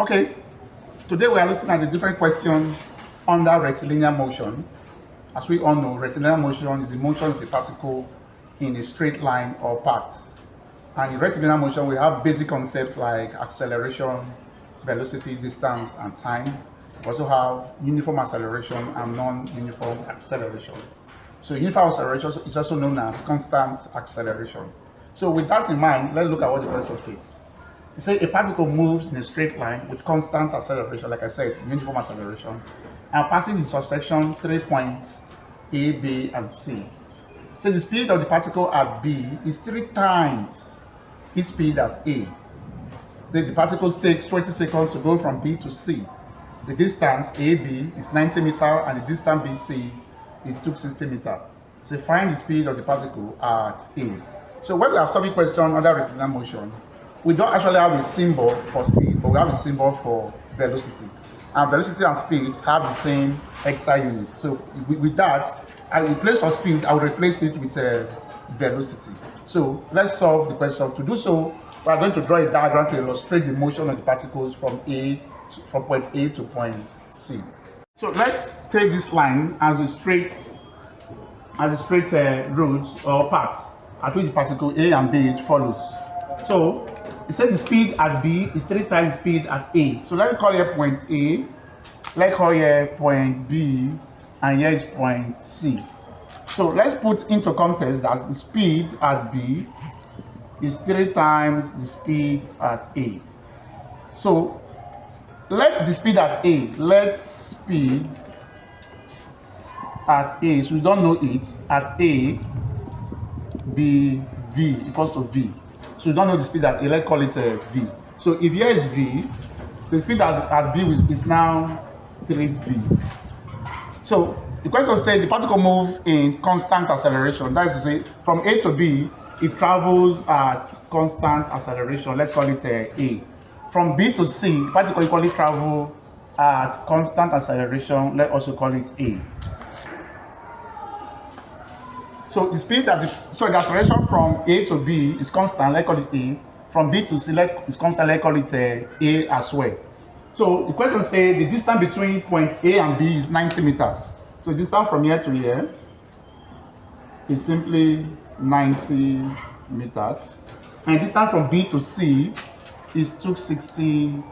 Okay, today we are looking at the different questions under rectilinear motion. As we all know, rectilinear motion is the motion of a particle in a straight line or path. And in rectilinear motion, we have basic concepts like acceleration, velocity, distance, and time. We also have uniform acceleration and non-uniform acceleration. So uniform acceleration is also known as constant acceleration. So with that in mind, let's look at what the question says. It says a particle moves in a straight line with constant acceleration, like I said, uniform acceleration, and passing the intersection 3 points A, B, and C. So the speed of the particle at B is 3 times its speed at A. So the particle takes 20 seconds to go from B to C. The distance AB is 90 meters and the distance BC is 260 meters. So find the speed of the particle at A. So when we are solving question under rectilinear motion, we don't actually have a symbol for speed, but we have a symbol for velocity. And velocity and speed have the same SI unit. So with that, in place of speed, I will replace it with velocity. So let's solve the question. To do so, we are going to draw a diagram to illustrate the motion of the particles from point A to point C. So let's take this line as a straight road or path at which the particle A and B follows. So it says the speed at B is 3 times the speed at A. So let me call here point A, let's call here point B, and here is point C. So let's put into context that the speed at B is 3 times the speed at A. So let the speed at A, let speed at A, so we don't know it, at A be V equals to V. So we don't know the speed at A, let's call it V. So if here is V, the speed at B is now 3V. So the question says the particle moves in constant acceleration. That is to say, from A to B, it travels at constant acceleration. Let's call it A. From B to C, the particle equally travels at constant acceleration. Let's also call it A. So the speed the acceleration from A to B is constant, let's call it A. From B to C is constant, let's call it A as well. So the question says the distance between point A and B is 90 meters. So the distance from here to here is simply 90 meters. And the distance from B to C is 260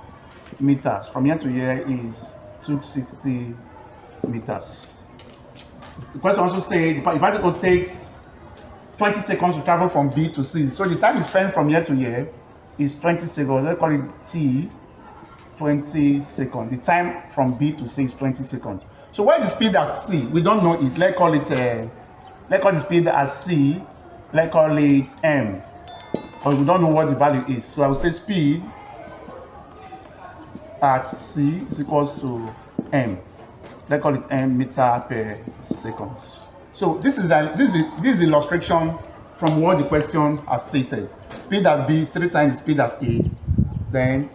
meters. From here to here is 260 meters. The question also says the particle takes 20 seconds to travel from B to C. So the time is spent from here to here is 20 seconds. Let's call it T, 20 seconds. The time from B to C is 20 seconds. So what is the speed at C? We don't know it. Let's call the speed at C, let's call it M. But we don't know what the value is. So I will say speed at C is equals to M. Let's call it M meter per second. So this is illustration from what the question has stated. Speed at B is 3 times the speed at A. Then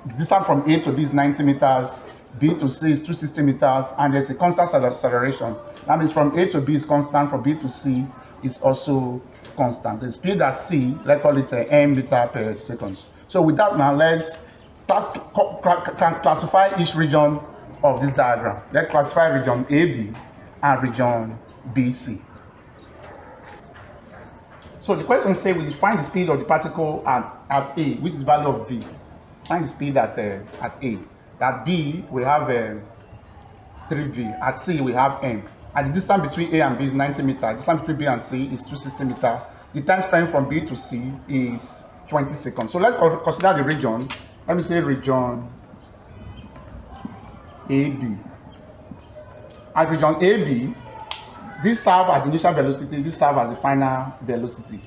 the distance from A to B is 90 meters. B to C is 260 meters, and there's a constant acceleration. That means from A to B is constant, from B to C is also constant. The speed at C, let's call it M meter per second. So with that now, let's classify each region of this diagram. Let's classify region AB and region BC. So the question says we define the speed of the particle at A, which is the value of V. Find the speed at A. At B we have 3V. At C we have M. And the distance between A and B is 90 meters. The distance between B and C is 260 meters. The time spent from B to C is 20 seconds. So let's consider the region. Let me say region AB. At region AB, this serves as the initial velocity, this serves as the final velocity.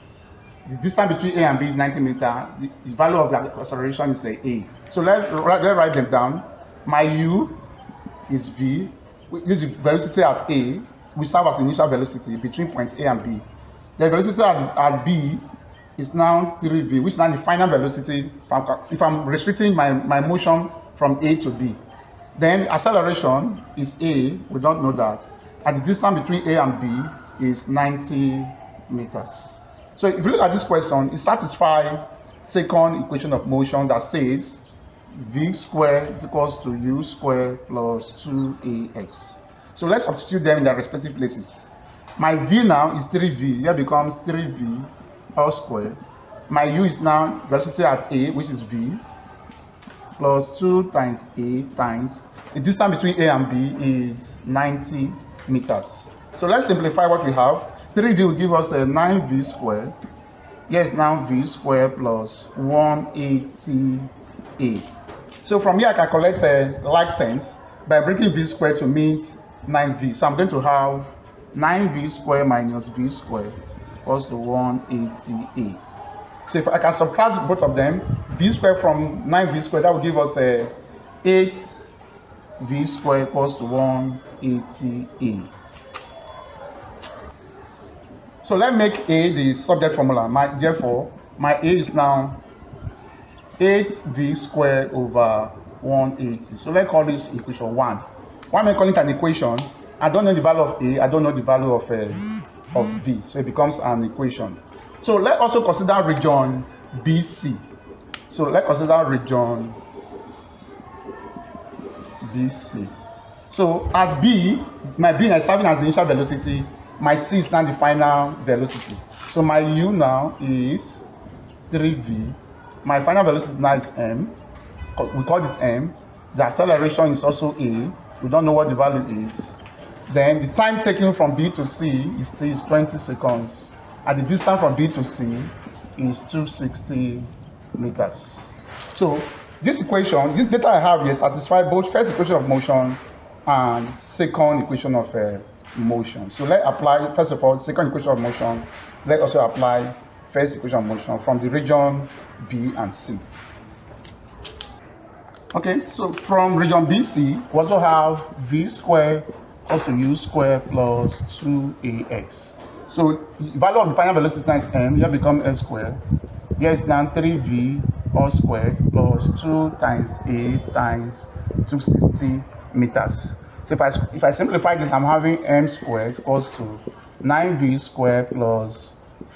The distance between A and B is 90 meters. The value of the acceleration is A. So let's write them down. My U is V. This is velocity at A, which serves as initial velocity between points A and B. The velocity at B is now 3V, which is now the final velocity if I'm restricting my motion from A to B. Then acceleration is A, we don't know that. And the distance between A and B is 90 meters. So if you look at this question, it satisfies second equation of motion that says v squared is equals to u squared plus 2ax. So let's substitute them in their respective places. My v now is 3v, here becomes 3v all squared. My u is now velocity at a, which is v, plus 2 times a times, the distance between a and b is 90 meters. So let's simplify what we have. 3v will give us a 9v squared. Here is now v squared plus 180a. So from here I can collect like terms by breaking v squared to meet 9v. So I'm going to have 9v squared minus v squared equals to 180a. So if I can subtract both of them, v squared from 9v squared, that will give us 8v squared equals to 180a. So let's make a the subject formula. Therefore, my a is now 8v squared over 180. So let's call this equation 1. Why am I calling it an equation? I don't know the value of a, I don't know the value of v. So it becomes an equation. So let's also consider region BC. So let's consider region BC. So at B, my B is serving as the initial velocity. My C is now the final velocity. So my U now is 3v. My final velocity now is m. We call it m. The acceleration is also a. We don't know what the value is. Then the time taken from B to C is 20 seconds. And the distance from B to C is 260 meters. So this equation, this data I have here satisfies both first equation of motion and second equation of motion. So let's apply, first of all, second equation of motion. Let's also apply first equation of motion from the region B and C. Okay, so from region BC, we also have v squared equals to u squared plus 2ax. So the value of the final velocity times m, here become s squared. Here is now 3v all squared plus 2 times a times 260 meters. So if I simplify this, I'm having m squared equals to 9v squared plus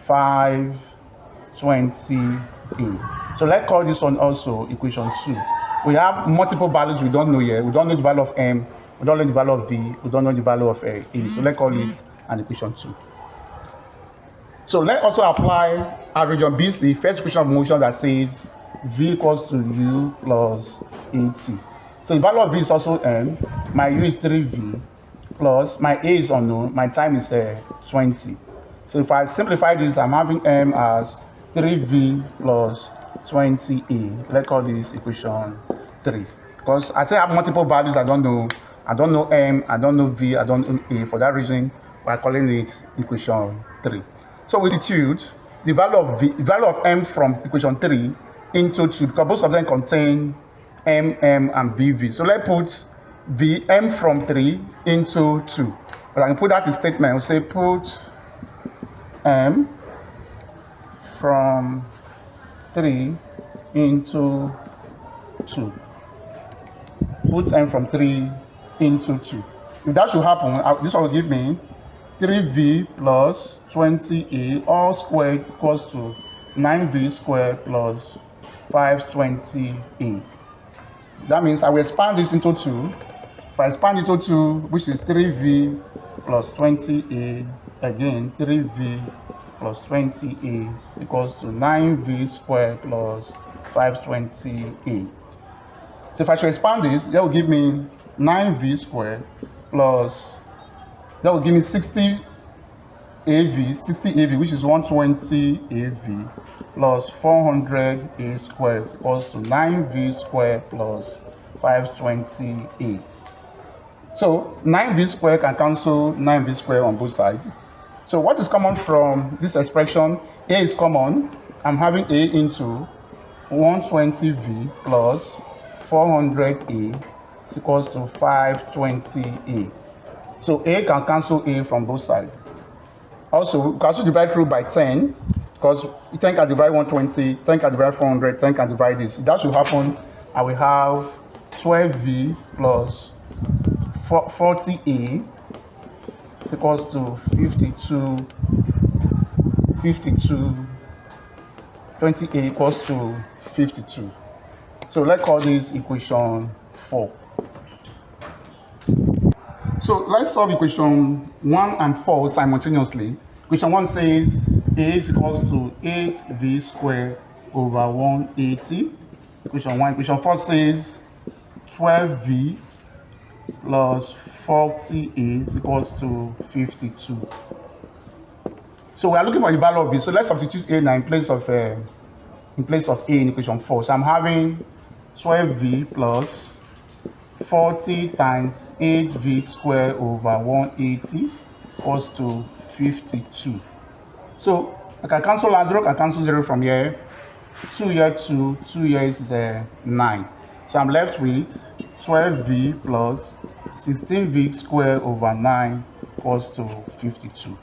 520a. So let's call this one also equation 2. We have multiple values we don't know here. We don't know the value of m, we don't know the value of v, we don't know the value of a. So let's call it an equation 2. So let's also apply our region BC first equation of motion that says v equals to u plus at. So the value of v is also m, my u is 3v, plus my a is unknown, my time is 20. So if I simplify this, I'm having m as 3v plus 20a. Let's call this equation 3. Because I say I have multiple values, I don't know m, I don't know v, I don't know a. For that reason, we're calling it equation 3. So we substitute the value of m from equation 3 into 2, because both of them contain m and vv. So let's put the m from 3 into 2. But I can put that in statement. We'll say put m from 3 into 2. Put m from 3 into 2. If that should happen, this will give me 3v plus 20a all squared equals to 9v squared plus 520a. That means I will expand this into 2. If I expand into 2, which is 3v plus 20a, again 3v plus 20a is equals to 9v squared plus 520a. So if I should expand this, that will give me 9v squared plus, that will give me 60 AV, which is 120 AV plus 400 A squared equals to 9V squared plus 520A. So 9V squared can cancel 9V squared on both sides. So what is common from this expression? A is common. I'm having A into 120V plus 400A is equals to 520A. So A can cancel A from both sides. Also, you can also divide through by 10, because 10 can divide 120, 10 can divide 400, 10 can divide this. If that should happen, I will have 12V plus 40A is equals to 52, 20A equals to 52. So let's call this equation 4. So let's solve equation 1 and 4 simultaneously. Equation 1 says A is equals to 8v squared over 180. Equation 1. Equation 4 says 12v plus 40a is equals to 52. So we are looking for the value of v. So let's substitute a now in place of a in equation 4. So I'm having 12v plus 40 times 8v squared over 180 equals to 52. So I can cancel out 0, I can cancel 0 from here. 2 here, 2 here is 9. So I'm left with 12v plus 16v squared over 9 equals to 52.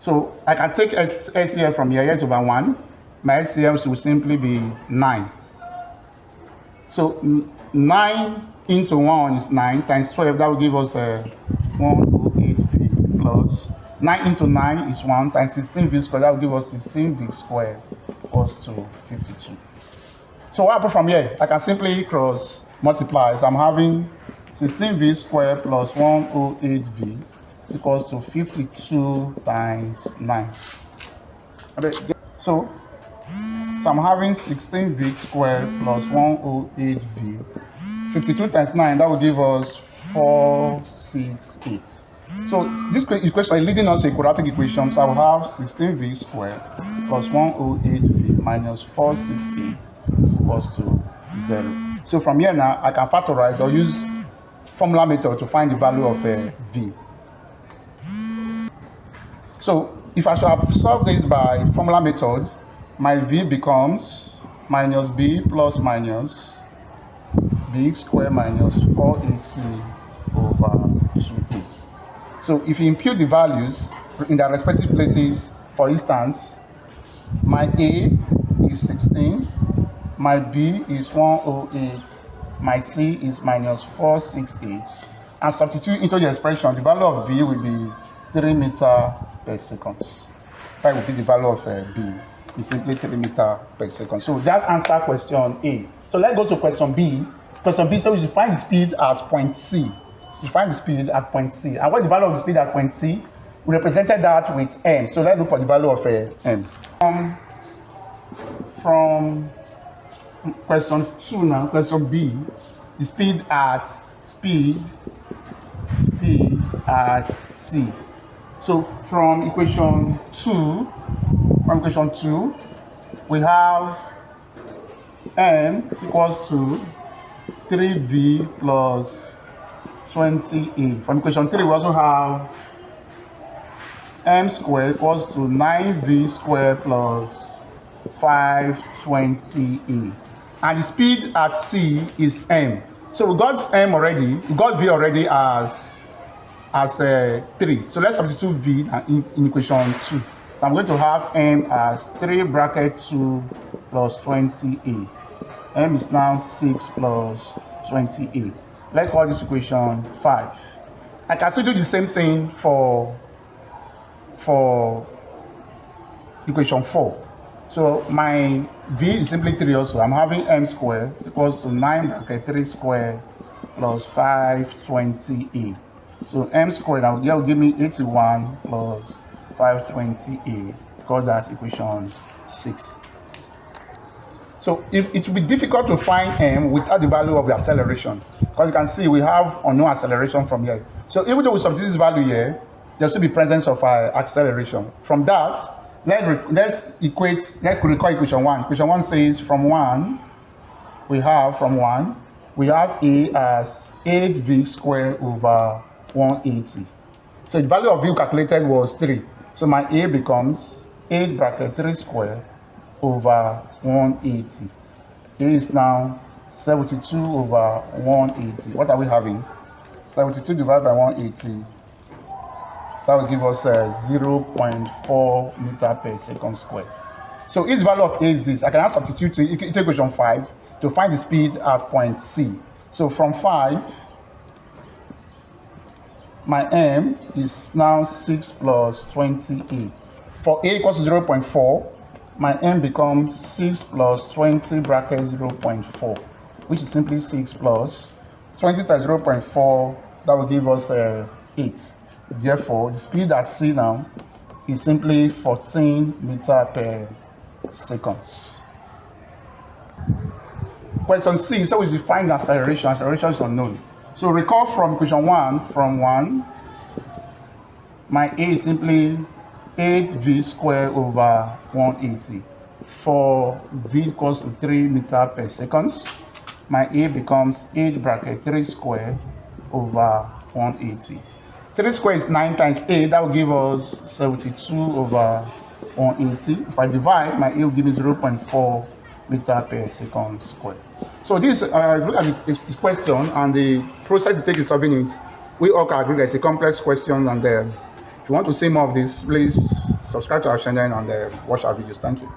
So I can take SCF from here, s over 1. My SCF will simply be 9. So 9 into 1 is 9 times 12, that will give us 108v plus 9 into 9 is 1 times 16v squared, that will give us 16v squared equals to 52. So what happens from here? I can simply cross multiply. So I'm having 16v squared plus 108v is equals to 52 times 9. Okay. So I'm having 16v squared plus 108v. 52 times 9, that will give us 468. So this equation is leading us to a quadratic equation. So I will have 16v squared plus 108v minus 468 is equals to 0. So from here now, I can factorize or use formula method to find the value of v. So if I should have solved this by formula method, my v becomes minus b plus minus b squared minus 4ac over 2a. So if you impute the values in their respective places, for instance, my a is 16, my b is 108, my c is minus 468, and substitute into the expression, the value of v will be 3 meters per second. That will be the value of b. Is simply 3 meters per second. So that answers question A. So let's go to question B. Question B says we should find the speed at point C. You find the speed at point C. And what's the value of the speed at point C? We represented that with m. So let's look for the value of m. From question 2 now, question B, the speed at C. So from equation 2, we have m is equals to 3v plus 20a. From equation 3, we also have m squared equals to 9v squared plus 520a. And the speed at c is m. So we got m already, we got v already as 3. So let's substitute v in equation 2. So I'm going to have m as 3 bracket 2 plus 20a. M is now 6 plus 20a. Let's call this equation 5. I can still do the same thing for equation 4. So my v is simply 3 also. I'm having m squared is equals to 9 bracket 3 squared plus 520a. So m squared now will give me 81 plus 520a, because that's equation 6. So it will be difficult to find m without the value of the acceleration, because you can see we have unknown acceleration from here. So even though we substitute this value here, there will still be presence of acceleration. From that, let's recall equation 1. Equation 1 says from 1, we have a as 8v squared over 180. So the value of v calculated was 3. So my a becomes 8 bracket 3 squared over 180. A is now 72 over 180. What are we having? 72 divided by 180. That will give us 0.4 meter per second squared. So its value of a is this. I can now substitute into equation 5 to find the speed at point C. So from 5, my m is now 6 plus 28. For a equals to 0.4, my m becomes 6 plus 20 bracket 0.4, which is simply 6 plus 20 times 0.4, that will give us 8. Therefore, the speed at c now is simply 14 meters per second. Question C, so we define acceleration. Acceleration is unknown. So recall from equation 1, from 1, my A is simply 8v squared over 180. For v equals to 3 meters per second, my A becomes 8 bracket 3 squared over 180. 3 squared is 9 times 8, that will give us 72 over 180. If I divide, my A will give me 0.4 meter per second squared. So this, look at the question and the process to take in solving it. We all can agree that it's a complex question, and if you want to see more of this, please subscribe to our channel and watch our videos. Thank you.